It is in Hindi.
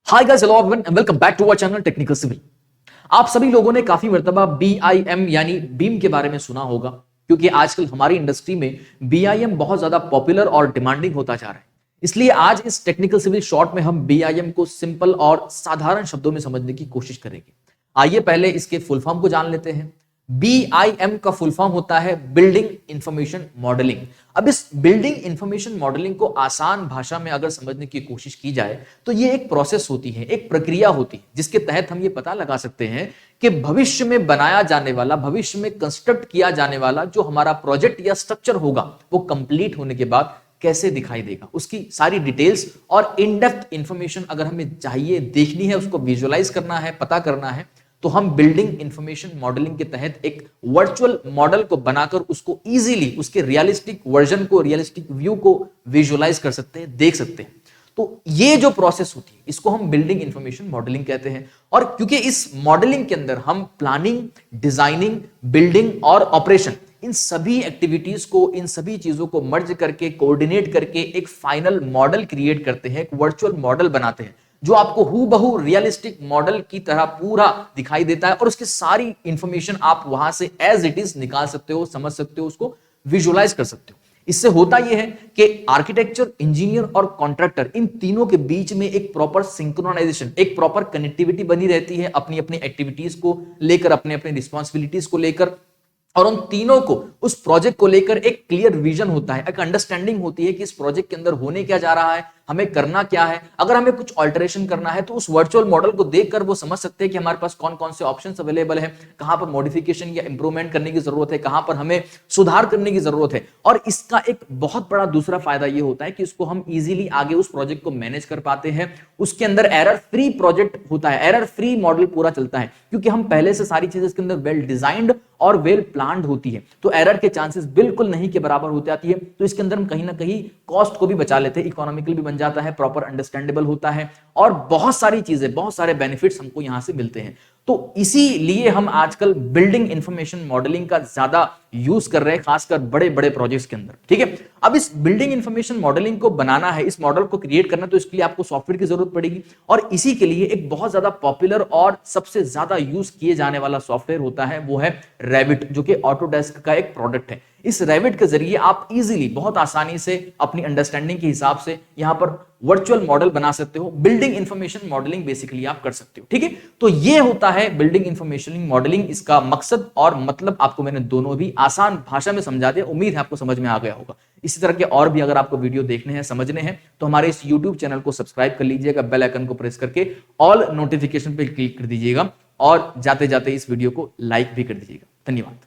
Hi guys, hello everyone and welcome back to our channel technical civil. आप सभी लोगों ने काफी मर्तबा बीआईएम यानी बीम के बारे में सुना होगा, क्योंकि आजकल हमारी इंडस्ट्री में बीआईएम बहुत ज्यादा पॉपुलर और डिमांडिंग होता जा रहा है। इसलिए आज इस टेक्निकल सिविल शॉर्ट में हम बीआईएम को सिंपल और साधारण शब्दों में समझने की कोशिश करेंगे। आइए पहले इसके फुल फॉर्म को जान लेते हैं। बीआईएम का फुल फॉर्म होता है बिल्डिंग इंफॉर्मेशन मॉडलिंग। अब इस बिल्डिंग इंफॉर्मेशन मॉडलिंग को आसान भाषा में अगर समझने की कोशिश की जाए तो ये एक प्रोसेस होती है, एक प्रक्रिया होती है, जिसके तहत हम ये पता लगा सकते हैं कि भविष्य में बनाया जाने वाला, भविष्य में कंस्ट्रक्ट किया जाने वाला जो हमारा प्रोजेक्ट या स्ट्रक्चर होगा वो कंप्लीट होने के बाद कैसे दिखाई देगा, उसकी सारी डिटेल्स और इन डेप्थ इंफॉर्मेशन अगर हमें चाहिए, देखनी है, उसको विजुअलाइज करना है, पता करना है, तो हम बिल्डिंग इंफॉर्मेशन मॉडलिंग के तहत एक वर्चुअल मॉडल को बनाकर उसको इजीली, उसके रियलिस्टिक वर्जन को, रियलिस्टिक व्यू को विजुअलाइज कर सकते हैं, देख सकते हैं। तो ये जो प्रोसेस होती है इसको हम बिल्डिंग इंफॉर्मेशन मॉडलिंग कहते हैं। और क्योंकि इस मॉडलिंग के अंदर हम प्लानिंग, डिजाइनिंग, बिल्डिंग और ऑपरेशन, इन सभी एक्टिविटीज को, इन सभी चीजों को मर्ज करके, कोऑर्डिनेट करके एक फाइनल मॉडल क्रिएट करते हैं, एक वर्चुअल मॉडल बनाते हैं जो आपको हूबहू रियलिस्टिक मॉडल की तरह पूरा दिखाई देता है और उसकी सारी इंफॉर्मेशन आप वहां से एज इट इज निकाल सकते हो, समझ सकते हो, उसको विजुअलाइज कर सकते हो। इससे होता यह है कि आर्किटेक्चर, इंजीनियर और कॉन्ट्रैक्टर, इन तीनों के बीच में एक प्रॉपर सिंक्रोनाइजेशन, एक प्रॉपर कनेक्टिविटी बनी रहती है, अपनी अपनी एक्टिविटीज को लेकर, अपने अपने रिस्पॉन्सिबिलिटीज को लेकर, और उन तीनों को, उस प्रोजेक्ट को लेकर एक क्लियर विजन होता है, एक अंडरस्टैंडिंग होती है कि इस प्रोजेक्ट के अंदर होने क्या जा रहा है, हमें करना क्या है। अगर हमें कुछ ऑल्टरेशन करना है तो उस वर्चुअल मॉडल को देखकर वो समझ सकते हैं कि हमारे पास कौन कौन से ऑप्शंस अवेलेबल है, कहां पर मॉडिफिकेशन या इंप्रूवमेंट करने की जरूरत है, कहां पर हमें सुधार करने की जरूरत है। और इसका एक बहुत बड़ा दूसरा फायदा ये होता है कि इसको हम इजीली आगे उस प्रोजेक्ट को मैनेज कर पाते हैं। उसके अंदर एरर फ्री प्रोजेक्ट होता है, एरर फ्री मॉडल पूरा चलता है, क्योंकि हम पहले से सारी चीजें इसके अंदर वेल डिजाइंड और वेल प्लान्ड होती है, तो एरर के चांसेस बिल्कुल नहीं के बराबर होती आती है। तो इसके अंदर हम कहीं ना कहीं कॉस्ट को भी बचा लेते हैं, इकोनॉमिकल भी बन जाता है, प्रॉपर अंडरस्टैंडेबल होता है और बहुत सारी चीजें, बहुत सारे बेनिफिट्स हमको यहां से मिलते हैं। तो इसीलिए हम आजकल बिल्डिंग इंफॉर्मेशन मॉडलिंग का ज्यादा यूज कर रहे हैं, खासकर बड़े बड़े प्रोजेक्ट्स के अंदर। ठीक है, अब इस बिल्डिंग इंफॉर्मेशन मॉडलिंग को बनाना है, इस मॉडल को क्रिएट करना, तो इसके लिए आपको सॉफ्टवेयर की जरूरत पड़ेगी और इसी के लिए एक बहुत ज्यादा पॉपुलर और सबसे ज्यादा यूज किए जाने वाला सॉफ्टवेयर होता है, वो है रेविट, जो कि ऑटोडेस्क का एक प्रोडक्ट है। इस रेविट के जरिए आप इजीली, बहुत आसानी से अपनी अंडरस्टैंडिंग के हिसाब से यहां पर वर्चुअल मॉडल बना सकते हो। बिल्डिंग इंफॉर्मेशन मॉडलिंग बेसिकली आप कर सकते हो। ठीक है, तो ये होता है बिल्डिंग इंफॉर्मेशन मॉडलिंग। इसका मकसद और मतलब आपको मैंने दोनों भी आसान भाषा में समझा दिया, उम्मीद है आपको समझ में आ गया होगा। इसी तरह के और भी अगर आपको वीडियो देखने हैं, समझने हैं, तो हमारे इस यूट्यूब चैनल को सब्सक्राइब कर लीजिएगा, बेल आइकन को प्रेस करके ऑल नोटिफिकेशन पे क्लिक कर दीजिएगा और जाते जाते इस वीडियो को लाइक भी कर दीजिएगा। धन्यवाद।